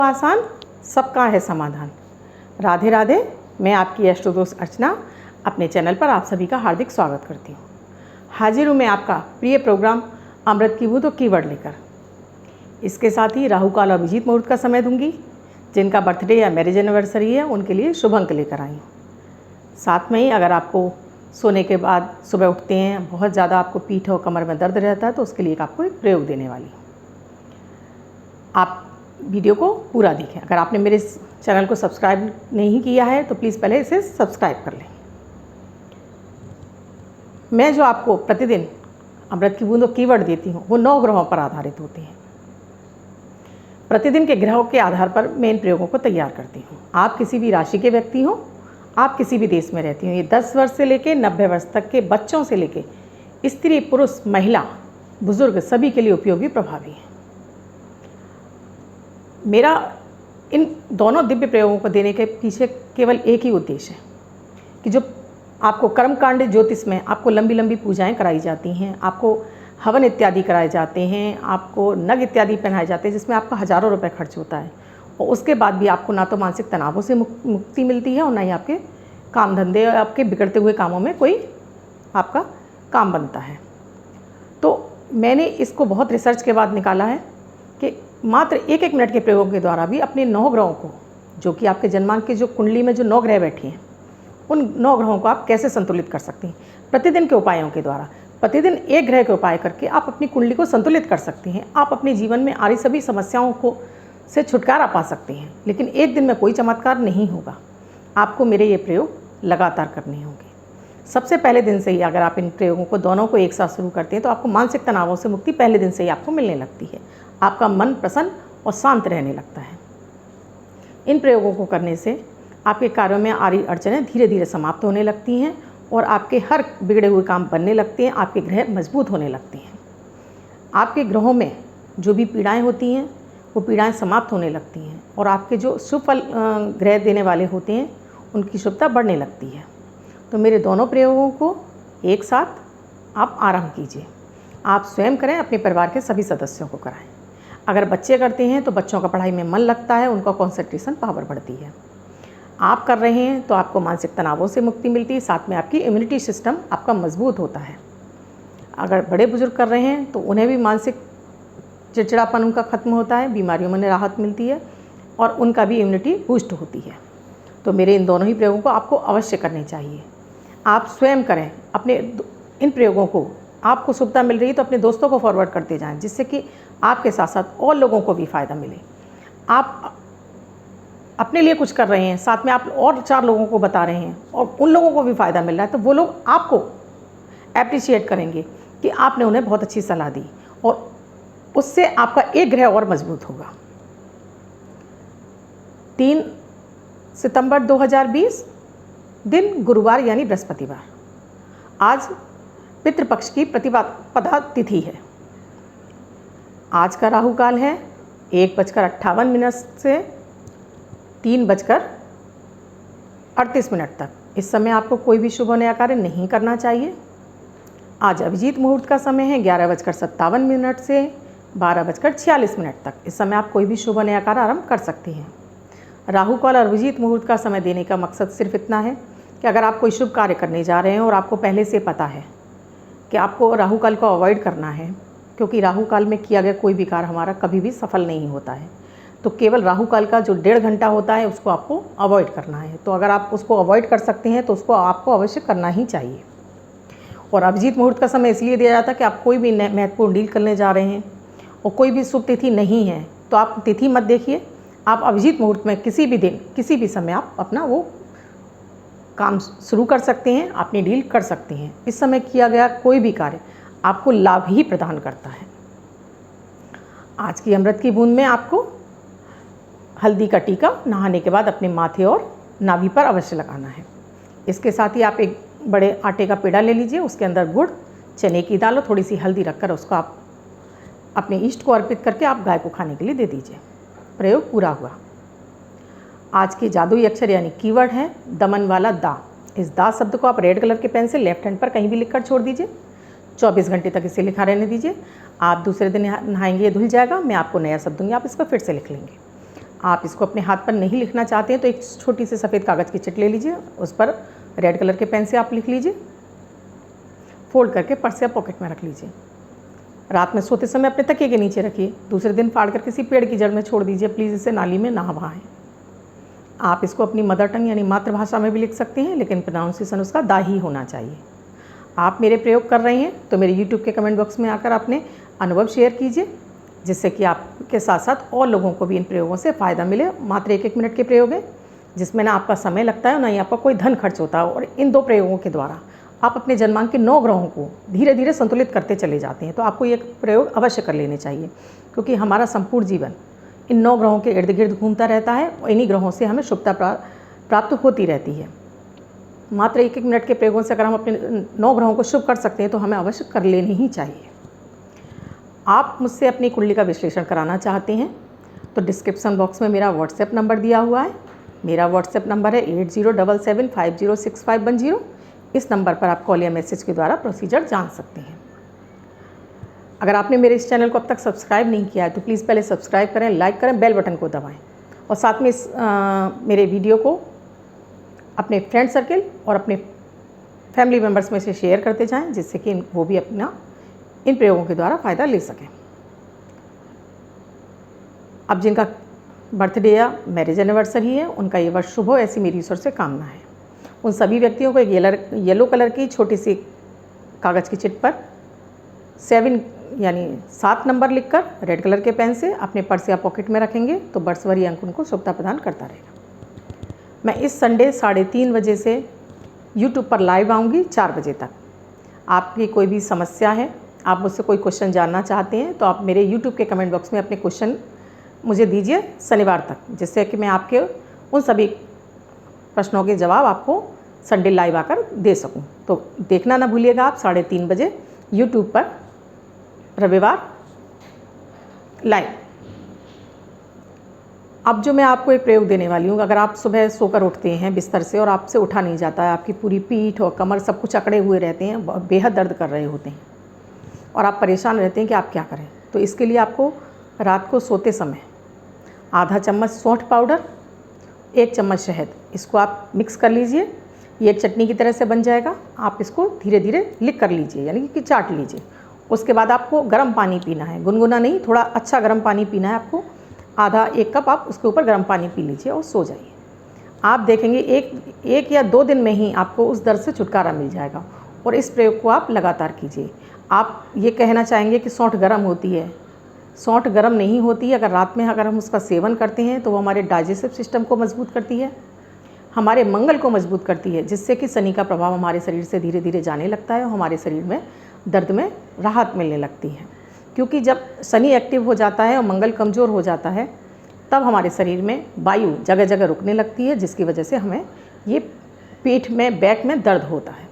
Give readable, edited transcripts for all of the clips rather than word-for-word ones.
आसान सबका है समाधान। राधे राधे। मैं आपकी एस्ट्रो दोस्त अर्चना अपने चैनल पर आप सभी का हार्दिक स्वागत करती हूँ। हाजिर हूँ मैं आपका प्रिय प्रोग्राम अमृत की बूंद और कीवर्ड लेकर। इसके साथ ही राहु काल और अभिजीत मुहूर्त का समय दूंगी। जिनका बर्थडे या मैरिज एनिवर्सरी है उनके लिए शुभ अंक लेकर आई हूँ। साथ में ही अगर आपको सोने के बाद सुबह उठते हैं बहुत ज़्यादा आपको पीठ और कमर में दर्द रहता है तो उसके लिए आपको एक प्रयोग देने वाली हूँ। आप वीडियो को पूरा देखें। अगर आपने मेरे चैनल को सब्सक्राइब नहीं किया है तो प्लीज़ पहले इसे सब्सक्राइब कर लें। मैं जो आपको प्रतिदिन अमृत की बूंद और कीवर्ड देती हूँ वो 9 ग्रहों पर आधारित होते हैं। प्रतिदिन के ग्रहों के आधार पर मैं इन प्रयोगों को तैयार करती हूँ। आप किसी भी राशि के व्यक्ति हो, आप किसी भी देश में रहती हो, ये 10 वर्ष से लेकर 90 वर्ष तक के बच्चों से लेकर स्त्री पुरुष महिला बुजुर्ग सभी के लिए उपयोगी प्रभावी है। मेरा इन दोनों दिव्य प्रयोगों को देने के पीछे केवल एक ही उद्देश्य है कि जो आपको कर्मकांड ज्योतिष में आपको लंबी लंबी पूजाएं कराई जाती हैं, आपको हवन इत्यादि कराए जाते हैं, आपको नग इत्यादि पहनाए जाते हैं जिसमें आपका हज़ारों रुपए खर्च होता है और उसके बाद भी आपको ना तो मानसिक तनावों से मुक्ति मिलती है और ना ही आपके काम धंधे और आपके बिगड़ते हुए कामों में कोई आपका काम बनता है। तो मैंने इसको बहुत रिसर्च के बाद निकाला है कि मात्र एक एक मिनट के प्रयोगों के द्वारा भी अपने 9 ग्रहों को, जो कि आपके जन्मांक की जो कुंडली में जो 9 ग्रह बैठे हैं, उन 9 ग्रहों को आप कैसे संतुलित कर सकते हैं प्रतिदिन के उपायों के द्वारा। प्रतिदिन एक ग्रह के उपाय करके आप अपनी कुंडली को संतुलित कर सकते हैं। आप अपने जीवन में आ रही सभी समस्याओं को से छुटकारा पा सकते हैं। लेकिन एक दिन में कोई चमत्कार नहीं होगा, आपको मेरे ये प्रयोग लगातार करने होंगे। सबसे पहले दिन से ही अगर आप इन प्रयोगों को दोनों को एक साथ शुरू करते हैं तो आपको मानसिक तनावों से मुक्ति पहले दिन से ही आपको मिलने लगती है। आपका मन प्रसन्न और शांत रहने लगता है। इन प्रयोगों को करने से आपके कार्यों में आ रही अड़चनें धीरे धीरे समाप्त होने लगती हैं और आपके हर बिगड़े हुए काम बनने लगते हैं। आपके ग्रह मजबूत होने लगते हैं। आपके ग्रहों में जो भी पीड़ाएं होती हैं वो पीड़ाएं समाप्त होने लगती हैं और आपके जो शुभ फल ग्रह देने वाले होते हैं उनकी शुभता बढ़ने लगती है। तो मेरे दोनों प्रयोगों को एक साथ आप आरंभ कीजिए। आप स्वयं करें, अपने परिवार के सभी सदस्यों को कराएं। अगर बच्चे करते हैं तो बच्चों का पढ़ाई में मन लगता है, उनका कंसंट्रेशन पावर बढ़ती है। आप कर रहे हैं तो आपको मानसिक तनावों से मुक्ति मिलती है, साथ में आपकी इम्यूनिटी सिस्टम आपका मजबूत होता है। अगर बड़े बुजुर्ग कर रहे हैं तो उन्हें भी मानसिक चिड़चिड़ापन उनका खत्म होता है, बीमारियों में राहत मिलती है और उनका भी इम्यूनिटी बूस्ट होती है। तो मेरे इन दोनों ही प्रयोगों को आपको अवश्य करने चाहिए। आप स्वयं करें। अपने इन प्रयोगों को आपको सुविधा मिल रही है तो अपने दोस्तों को फॉरवर्ड करते जाएं जिससे कि आपके साथ साथ और लोगों को भी फ़ायदा मिले। आप अपने लिए कुछ कर रहे हैं, साथ में आप और 4 लोगों को बता रहे हैं और उन लोगों को भी फ़ायदा मिल रहा है तो वो लोग आपको एप्रिशिएट करेंगे कि आपने उन्हें बहुत अच्छी सलाह दी और उससे आपका एक ग्रह और मजबूत होगा। 3 सितंबर 2020 दिन गुरुवार यानी बृहस्पतिवार। आज पितृपक्ष की प्रतिपदा तिथि है। आज का राहु काल है 1:58 से 3:38 तक। इस समय आपको कोई भी शुभ होने का कार्य नहीं करना चाहिए। आज अभिजीत मुहूर्त का समय है 11:57 से 12:46 तक। इस समय आप कोई भी शुभ होने का कार्य आरंभ कर सकते हैं। राहु काल और अभिजीत मुहूर्त का समय देने का मकसद सिर्फ इतना है कि अगर आप कोई शुभ कार्य करने जा रहे हैं और आपको पहले से पता है कि आपको राहु काल को अवॉइड करना है, क्योंकि राहु काल में किया गया कोई भी कार्य हमारा कभी भी सफल नहीं होता है, तो केवल राहु काल का जो 1.5 घंटा होता है उसको आपको अवॉइड करना है। तो अगर आप उसको अवॉइड कर सकते हैं तो उसको आपको अवश्य करना ही चाहिए। और अभिजीत मुहूर्त का समय इसलिए दिया जाता है कि आप कोई भी महत्वपूर्ण डील करने जा रहे हैं और कोई भी शुभ तिथि नहीं है तो आप तिथि मत देखिए। आप अभिजीत मुहूर्त में किसी भी दिन किसी भी समय आप अपना वो काम शुरू कर सकते हैं, अपनी डील कर सकते हैं। इस समय किया गया कोई भी कार्य आपको लाभ ही प्रदान करता है। आज की अमृत की बूंद में आपको हल्दी का टीका नहाने के बाद अपने माथे और नाभि पर अवश्य लगाना है। इसके साथ ही आप एक बड़े आटे का पेड़ा ले लीजिए, उसके अंदर गुड़, चने की दाल और थोड़ी सी हल्दी रखकर उसको आप अपने इष्ट को अर्पित करके आप गाय को खाने के लिए दे दीजिए। प्रयोग पूरा हुआ। आज के जादुई अक्षर यानी कीवर्ड है दमन वाला दा। इस दा शब्द को आप रेड कलर के पेन से लेफ्ट हैंड पर कहीं भी लिखकर छोड़ दीजिए। 24 घंटे तक इसे लिखा रहने दीजिए। आप दूसरे दिन नहाएंगे ये धुल जाएगा। मैं आपको नया शब्द दूंगी, आप इसको फिर से लिख लेंगे। आप इसको अपने हाथ पर नहीं लिखना चाहते हैं तो एक छोटी सी सफ़ेद कागज़ की चिट ले लीजिए, उस पर रेड कलर के पेन से आप लिख लीजिए, फोल्ड करके पर्स या पॉकेट में रख लीजिए। रात में सोते समय अपने तकिए के नीचे रखिए, दूसरे दिन फाड़ कर किसी पेड़ की जड़ में छोड़ दीजिए। प्लीज़ इसे नाली में ना बहाएं। आप इसको अपनी मदर टंग यानी मातृभाषा में भी लिख सकते हैं, लेकिन प्रोनाउंसिएशन उसका दा ही होना चाहिए। आप मेरे प्रयोग कर रहे हैं तो मेरे यूट्यूब के कमेंट बॉक्स में आकर अपने अनुभव शेयर कीजिए, जिससे कि आपके साथ साथ और लोगों को भी इन प्रयोगों से फ़ायदा मिले। मात्र 1-1 मिनट के प्रयोग हैं, जिसमें ना आपका समय लगता है ना ही आपका कोई धन खर्च होता है। और इन 2 प्रयोगों के द्वारा आप अपने जन्मांक के 9 ग्रहों को धीरे धीरे संतुलित करते चले जाते हैं। तो आपको ये प्रयोग अवश्य कर लेने चाहिए, क्योंकि हमारा संपूर्ण जीवन इन 9 ग्रहों के इर्द गिर्द घूमता रहता है और इन्हीं ग्रहों से हमें शुभता प्राप्त होती रहती है। मात्र 1-1 मिनट के प्रयोगों से अगर हम अपने 9 ग्रहों को शुभ कर सकते हैं तो हमें अवश्य कर लेनी ही चाहिए। आप मुझसे अपनी कुंडली का विश्लेषण कराना चाहते हैं तो डिस्क्रिप्शन बॉक्स में मेरा व्हाट्सएप नंबर दिया हुआ है। मेरा व्हाट्सएप नंबर है 8077506510। इस नंबर पर आप कॉल या मैसेज के द्वारा प्रोसीजर जान सकते हैं। अगर आपने मेरे इस चैनल को अब तक सब्सक्राइब नहीं किया है तो प्लीज़ पहले सब्सक्राइब करें, लाइक करें, बेल बटन को दबाएं और साथ में इस मेरे वीडियो को अपने फ्रेंड सर्कल और अपने फैमिली मेम्बर्स में से शेयर करते जाएं, जिससे कि वो भी अपना इन प्रयोगों के द्वारा फ़ायदा ले सकें। अब जिनका बर्थडे या मैरिज एनिवर्सरी है उनका ये वर्ष शुभ हो, ऐसी मेरी ईश्वर से कामना है। उन सभी व्यक्तियों को एक येलो कलर की छोटी सी कागज़ की चिट पर 7 यानी 7 नंबर लिखकर रेड कलर के पेन से अपने पर्स या पॉकेट में रखेंगे तो वर्षभर ये अंक उनको शुभता प्रदान करता रहेगा। मैं इस संडे 3:30 बजे से यूट्यूब पर लाइव आऊँगी 4 बजे तक। आपकी कोई भी समस्या है, आप मुझसे कोई क्वेश्चन जानना चाहते हैं तो आप मेरे यूट्यूब के कमेंट बॉक्स में अपने क्वेश्चन मुझे दीजिए शनिवार तक, जिससे कि मैं आपके उन सभी प्रश्नों के जवाब आपको संडे लाइव आकर दे सकूं। तो देखना ना भूलिएगा आप 3:30 बजे यूट्यूब पर रविवार लाइव। अब जो मैं आपको एक प्रयोग देने वाली हूँ, अगर आप सुबह सोकर उठते हैं बिस्तर से और आपसे उठा नहीं जाता है, आपकी पूरी पीठ और कमर सब कुछ अकड़े हुए रहते हैं, बेहद दर्द कर रहे होते हैं और आप परेशान रहते हैं कि आप क्या करें, तो इसके लिए आपको रात को सोते समय आधा चम्मच सौंठ पाउडर, 1 चम्मच शहद, इसको आप मिक्स कर लीजिए। ये एक चटनी की तरह से बन जाएगा। आप इसको धीरे धीरे लिक कर लीजिए, यानी कि चाट लीजिए। उसके बाद आपको गर्म पानी पीना है, गुनगुना नहीं, थोड़ा अच्छा गर्म पानी पीना है आपको। आधा 1 कप आप उसके ऊपर गर्म पानी पी लीजिए और सो जाइए। आप देखेंगे एक या 2 दिन में ही आपको उस दर्द से छुटकारा मिल जाएगा। और इस प्रयोग को आप लगातार कीजिए। आप ये कहना चाहेंगे कि सौंठ गर्म होती है, सौंठ गर्म नहीं होती है। अगर रात में अगर हम उसका सेवन करते हैं तो वो हमारे डाइजेस्टिव सिस्टम को मजबूत करती है, हमारे मंगल को मजबूत करती है, जिससे कि शनि का प्रभाव हमारे शरीर से धीरे धीरे जाने लगता है और हमारे शरीर में दर्द में राहत मिलने लगती है। क्योंकि जब शनि एक्टिव हो जाता है और मंगल कमज़ोर हो जाता है तब हमारे शरीर में वायु जगह जगह रुकने लगती है, जिसकी वजह से हमें ये पीठ में, बैक में दर्द होता है।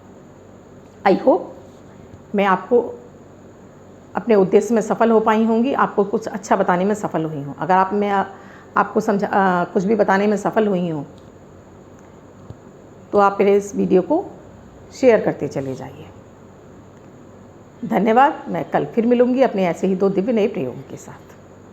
आई होप मैं आपको अपने उद्देश्य में सफल हो पाई होंगी, आपको कुछ अच्छा बताने में सफल हुई हूँ। अगर मैं आपको कुछ भी बताने में सफल हुई हूँ तो आप मेरे इस वीडियो को शेयर करते चले जाइए। धन्यवाद। मैं कल फिर मिलूँगी अपने ऐसे ही 2 दिव्य नए प्रयोगों के साथ।